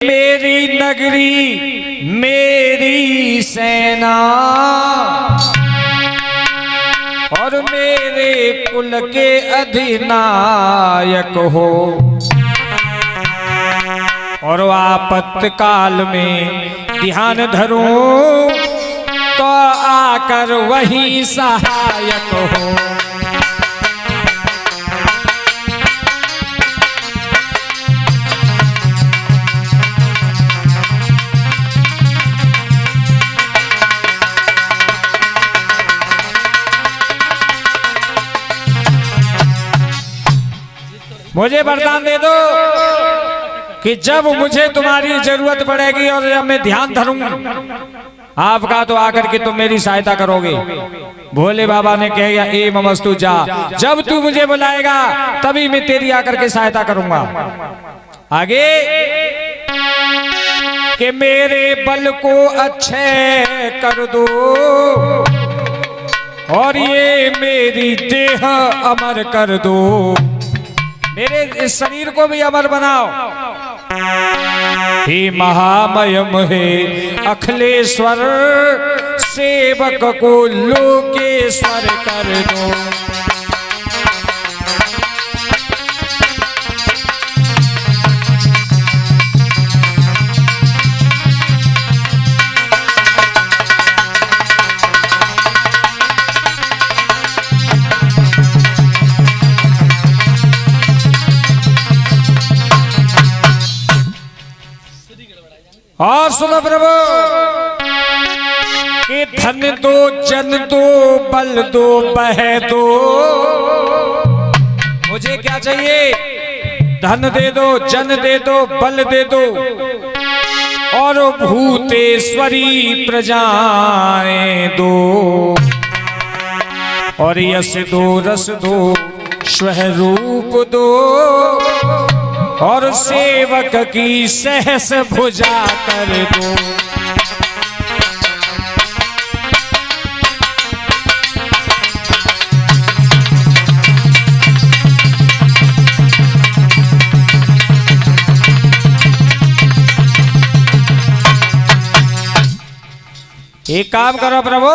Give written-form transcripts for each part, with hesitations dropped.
मेरी नगरी मेरी सेना और मेरे कुल के अधिनायक हो, और आपत्काल में ध्यान धरूं तो आकर वही सहायक हो। मुझे वरदान दे दो कि जब मुझे तुम्हारी जरूरत पड़ेगी और जब मैं ध्यान धरूंगा आपका तो आकर के तुम मेरी सहायता करोगे। भोले बाबा ने कहा ए ममस्तु जा, जब तू मुझे बुलाएगा तभी मैं तेरी आकर के सहायता करूंगा। आगे कि मेरे बल को अच्छे कर दो और ये मेरी देह अमर कर दो, मेरे इस शरीर को भी अमर बनाओ। हे महामयम हे अखिलेश्वर, सेवक को लोकेश्वर कर दो। और सुनो प्रभु कि धन दो जन दो बल दो बह दो, मुझे क्या चाहिए? धन दे दो, जन दे दो, बल दे दो और भूतेश्वरी प्रजाएं दो, और यश दो रस दो स्वरूप दो और सेवक की सहस भुजा कर दो। एक काम करो प्रभु,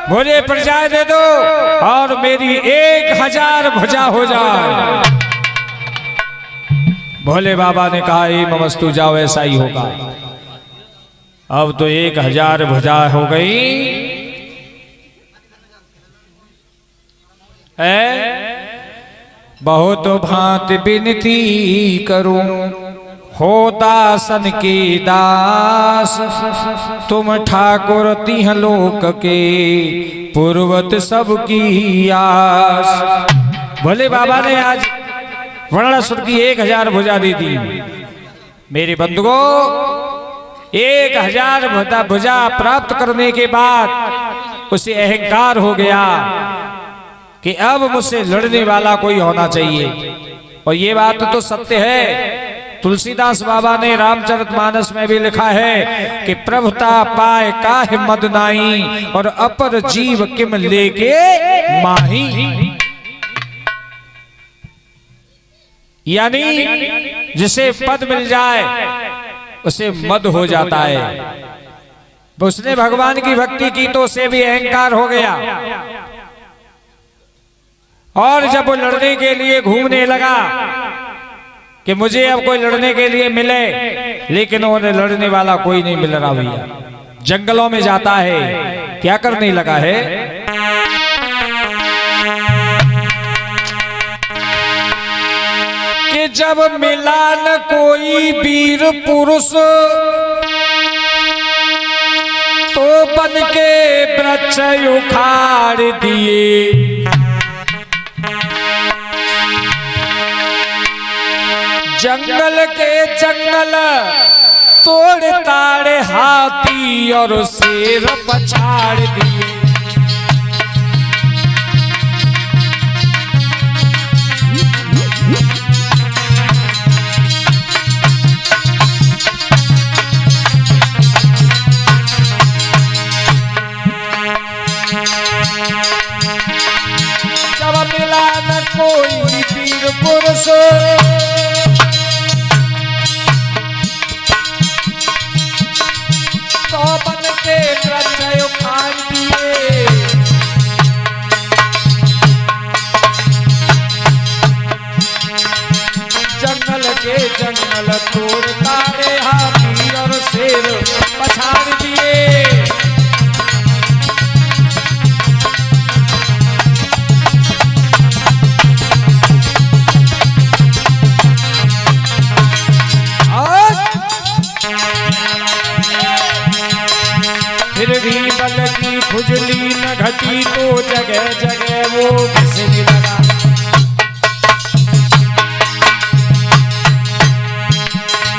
मुझे प्रजाएं दे दो और मेरी 1000 भुजा हो जाए। भोले बाबा ने कहा ए ममस्तु जाओ, ऐसा ही होगा। अब तो 1000 भुजा हो गई है। बहुत भांति विनती करूं हो दासन के दास, तुम ठाकुर तिह लोक के पूर्वत सबकी आस। भोले बाबा ने आज वर्णासुर की 1000 भुजा दी थी। मेरे बंधुओं 1000 भुजा प्राप्त करने के बाद उसे अहंकार हो गया कि अब मुझसे लड़ने वाला कोई होना चाहिए। और ये बात तो सत्य है। तुलसीदास बाबा ने रामचरितमानस में भी लिखा है कि प्रभुता पाए काहे मद नाई और अपर जीव किम लेके माही, यानी जिसे पद मिल जाए उसे मद हो जाता है। उसने भगवान की भक्ति की तो उसे भी अहंकार हो गया, और जब वो लड़ने के लिए घूमने लगा कि मुझे अब कोई लड़ने के लिए मिले, लेकिन उन्हें लड़ने वाला कोई नहीं मिल रहा भैया। जंगलों में जाता है, क्या करने लगा है? कि जब मिला न कोई वीर पुरुष तो बन के वृक्ष उखाड़ दिए, जंगल के जंगल तोड़ ताड़ हाथी और शेर पछाड़ दिए। जब मिला न कोई वीर पुरुष उतारे हाथी और शेर पछाड़ दिए। फिर भी बल की खुजली न घटी तो जगह जगह वो घिसने लगा।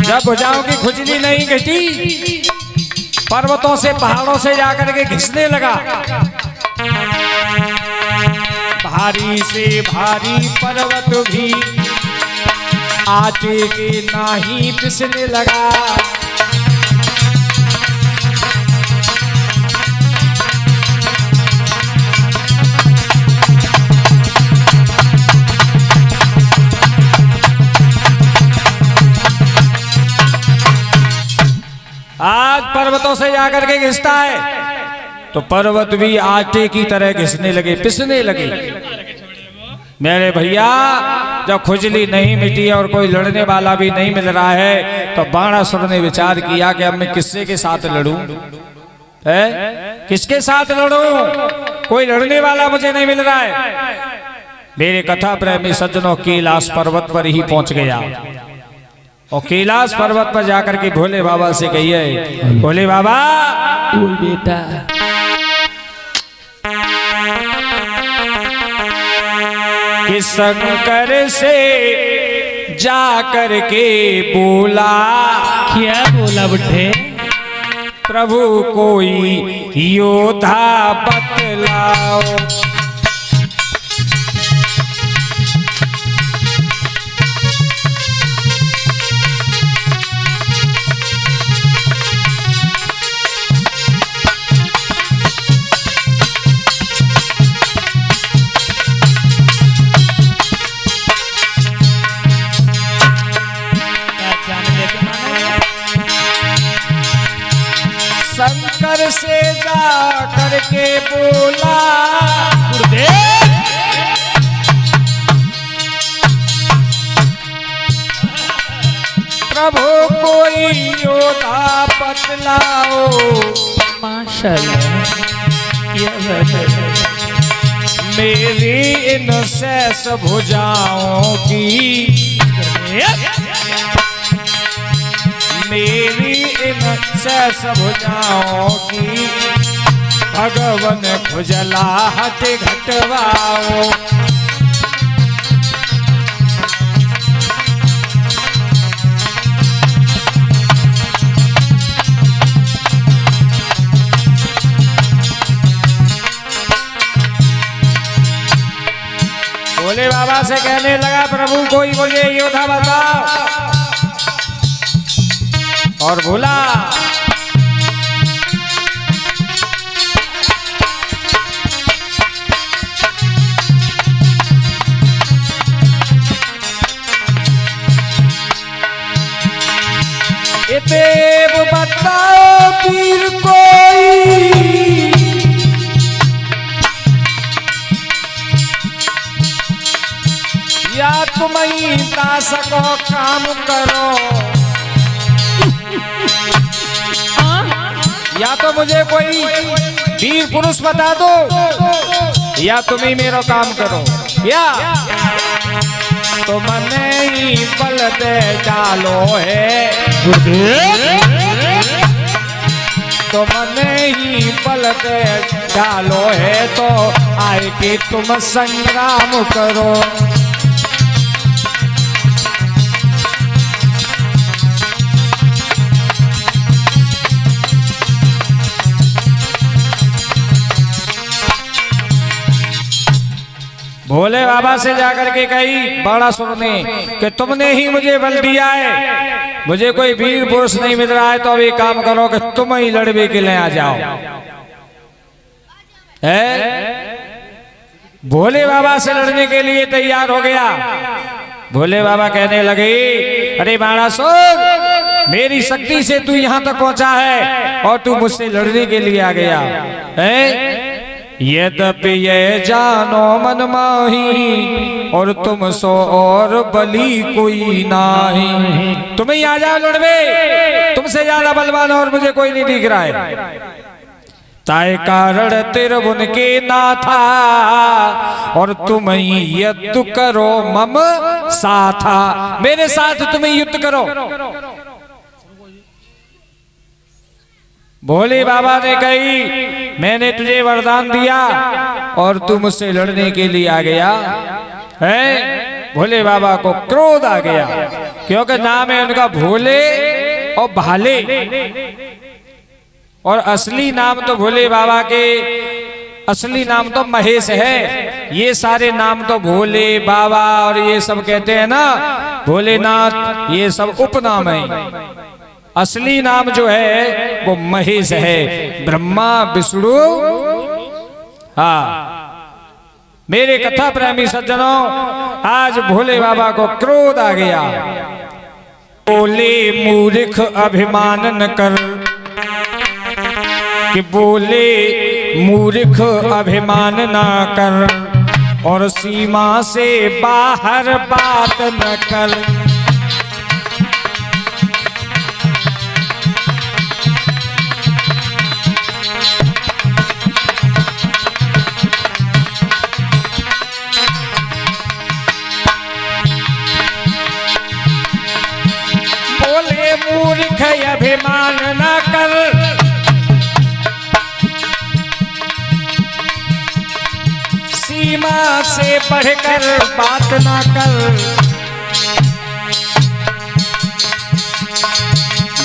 जब भुजाओं की खुजली नहीं घटी, पर्वतों से पहाड़ों से जाकर के घिसने लगा। भारी से भारी पर्वत भी आटे के नाही पिसने लगा। आज पर्वतों से जाकर के घिसता है तो पर्वत भी आटे की तरह घिसने लगे, पिसने लगे। मेरे भैया, जब खुजली नहीं मिटी और कोई लड़ने वाला भी नहीं मिल रहा है तो बाणासुर ने विचार किया कि अब मैं किससे के साथ लड़ूं? किसके साथ लड़ूं? कोई लड़ने वाला मुझे नहीं मिल रहा है। मेरे कथा प्रेमी सज्जनों कैलाश पर्वत पर ही पहुंच गया और कैलाश पर्वत पर जाकर के भोले बाबा से कहिए, भोले बाबा बेटा कि शंकर से जा कर के बोला। क्या बोला बुढ़े? प्रभु कोई योद्धा बतलाओ। शंकर से जा करके बोला, प्रभु कोई योद्धा बतलाओ। माशाल्लाह, मेरी इन शेष भुजाओं की, मेरी इन शेष भुजाओं की भगवन खुजलाहट घटवाओ। भोले बाबा से कहने लगा, प्रभु कोई मुझे योद्धा बताओ। और बोला, देव बताओ पीर कोई, या तुम ही दास को काम करो, या तो मुझे कोई वीर पुरुष बता दो, या तुम ही मेरा काम करो, या तुमने ही बल दे डालो है, तुमने ही बल दे डालो है, तो आए कि तुम संग्राम करो। भोले बाबा से जाकर के कही बाणासुर ने कि तुमने ही मुझे बल दिया है, मुझे कोई वीर पुरुष नहीं मिल रहा है, तो अब एक काम करो कि तुम ही लड़ने के लिए आ जाओ। भोले बाबा से लड़ने के लिए तैयार हो गया। भोले बाबा कहने लगे, अरे बाणासुर, मेरी शक्ति से तू यहाँ तक पहुंचा है और तू मुझसे लड़ने के लिए आ गया है। यद्यपि ये जानो मन माही और तुम सो और बली कोई नाही। तुम्हें ही आ जाओ लड़वे, तुमसे ज्यादा बलवान और मुझे कोई नहीं दिख रहा है। ताय कारण तिरवुन के नाथा और तुम ही युद्ध करो मम साथा, मेरे साथ तुम ही युद्ध करो। भोले बाबा ने कही मैंने तुझे वरदान दिया और तू मुझसे लड़ने के लिए आ गया है। भोले बाबा को क्रोध आ गया क्योंकि नाम है उनका भोले और भाले, और असली नाम तो भोले बाबा के असली नाम तो महेश है। ये सारे नाम तो भोले बाबा और ये सब कहते हैं ना भोलेनाथ, ये सब उपनाम है। असली नाम जो है वो महेश है, ब्रह्मा विष्णु। हाँ मेरे कथा प्रेमी सज्जनों, आज भोले बाबा को क्रोध आ गया। बोले मूर्ख अभिमान न कर, कि बोले मूर्ख अभिमान ना कर और सीमा से बाहर बात न कर। बोले मूर्ख अभिमान ना कर, सीमा से बढ़कर बात ना कर।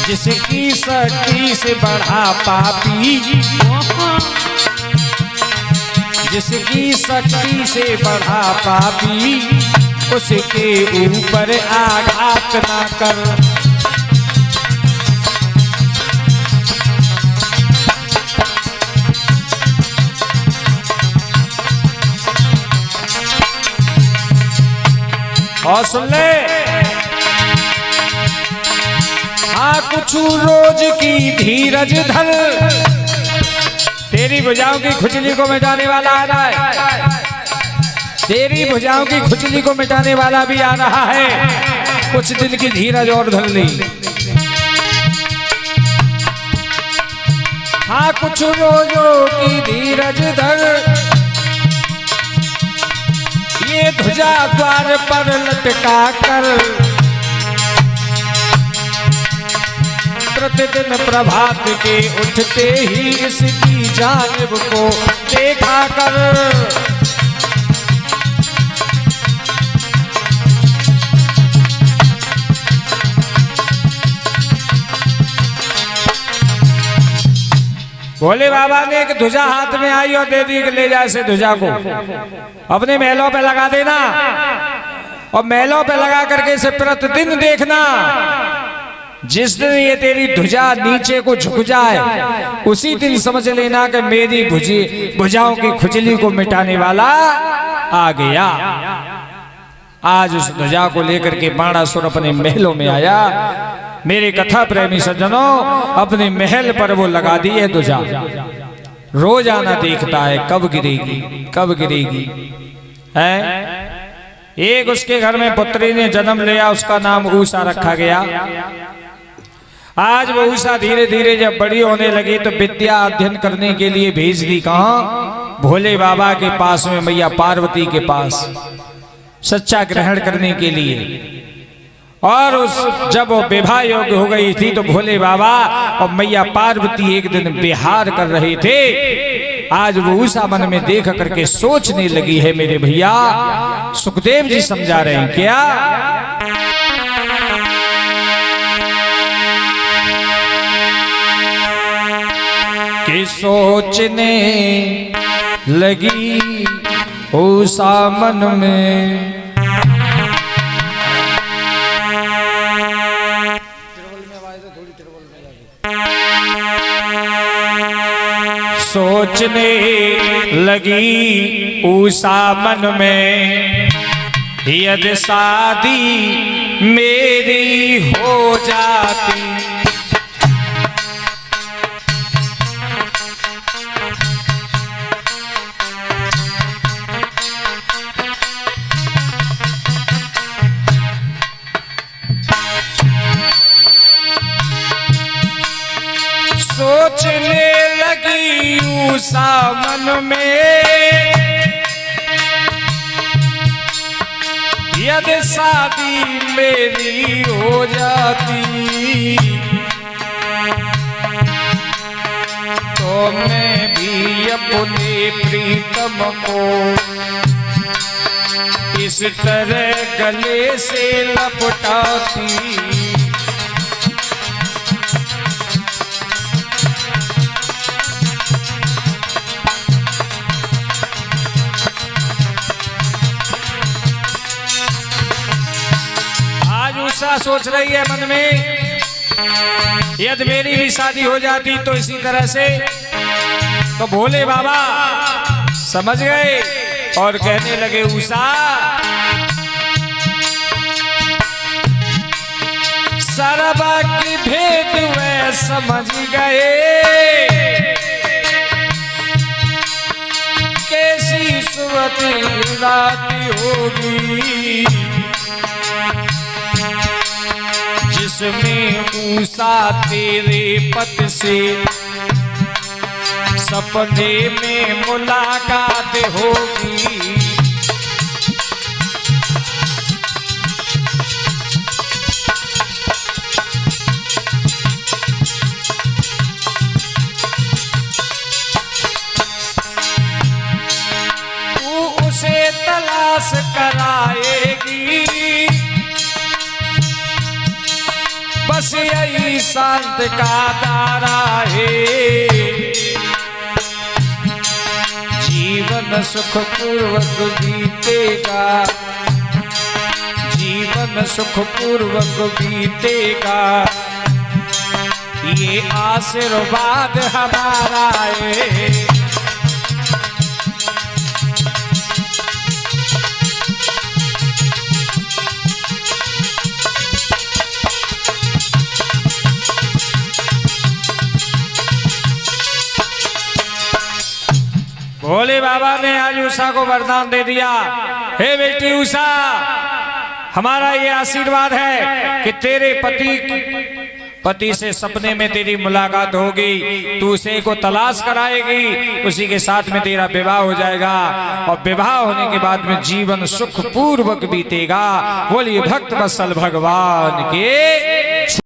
जिसकी शक्ति से बढ़ा पापी, जिसकी शक्ति से बढ़ा पापी, उसके ऊपर आघात ना कर। और सुन ले, हाँ कुछ रोज की धीरज धर, तेरी भुजाओं की खुजली को मिटाने वाला आ रहा है। तेरी भुजाओं की खुजली को मिटाने वाला भी आ रहा है। कुछ दिन की धीरज और धर ली। हाँ कुछ रोजों की धीरज धर, ये ध्वजा द्वार पर लटका कर प्रतिदिन प्रभात के उठते ही इसकी जानिब को देखा कर। भोले बाबा ने एक ध्वजा हाथ में आई और दे दी कि ले जा इसे ध्वजा को अपने महलों पे लगा देना, और महलों पे लगा करके इसे प्रतिदिन देखना। जिस दिन ये तेरी ध्वजा नीचे को झुक जाए उसी दिन समझ लेना कि मेरी भुजाओं की खुजली को मिटाने वाला आ गया। आज उस ध्वजा को लेकर के बाणासुर अपने महलों में आया। मेरे कथा प्रेमी सज्जनों, अपने महल पर वो लगा दी है ध्वजा। रोजाना देखता है कब गिरेगी कब गिरेगी है। एक उसके घर में पुत्री ने जन्म लिया, उसका नाम उषा रखा गया। आज वो उषा धीरे धीरे जब बड़ी होने लगी तो विद्या अध्ययन करने के लिए भेज दी। कहाँ? भोले बाबा के पास में, मैया पार्वती के पास, सच्चा ग्रहण करने के लिए। और उस जब वो विवाह योग्य हो गई थी तो भोले बाबा और मैया पार्वती एक दिन विहार कर रहे थे। आज वो उषा मन में देख करके सोचने लगी है। मेरे भैया सुखदेव जी समझा रहे हैं क्या? कि सोचने लगी उषा मन में, सोचने लगी उषा मन में, यदि शादी मेरी हो जाती, सोचने लगी उषा मन में, यदि शादी मेरी हो जाती तो मैं भी अपने प्रीतम को इस तरह गले से लपटाती। आज उषा सोच रही है मन में, यदि मेरी भी शादी हो जाती तो इसी तरह से। तो भोले बाबा समझ गए और कहने लगे उषा सरबा की भेद वे समझ गए, कैसी सुवती रात होगी जिसमें उषा तेरे पद से सपने में मुलाकात होगी। तू उसे तलाश कराएगी, बस यही शांत का दारा है। जीवन सुख पूर्वक बीतेगा, जीवन सुख पूर्वक बीतेगा, ये आशीर्वाद हमारा है। भोले बाबा ने आज उषा को वरदान दे दिया, हे बेटी उषा, हमारा ये आशीर्वाद है कि तेरे पति से सपने में तेरी मुलाकात होगी, तू उसे को तलाश कराएगी, उसी के साथ में तेरा विवाह हो जाएगा और विवाह होने के बाद में जीवन सुख पूर्वक बीतेगा। बोलिए भक्त वत्सल भगवान के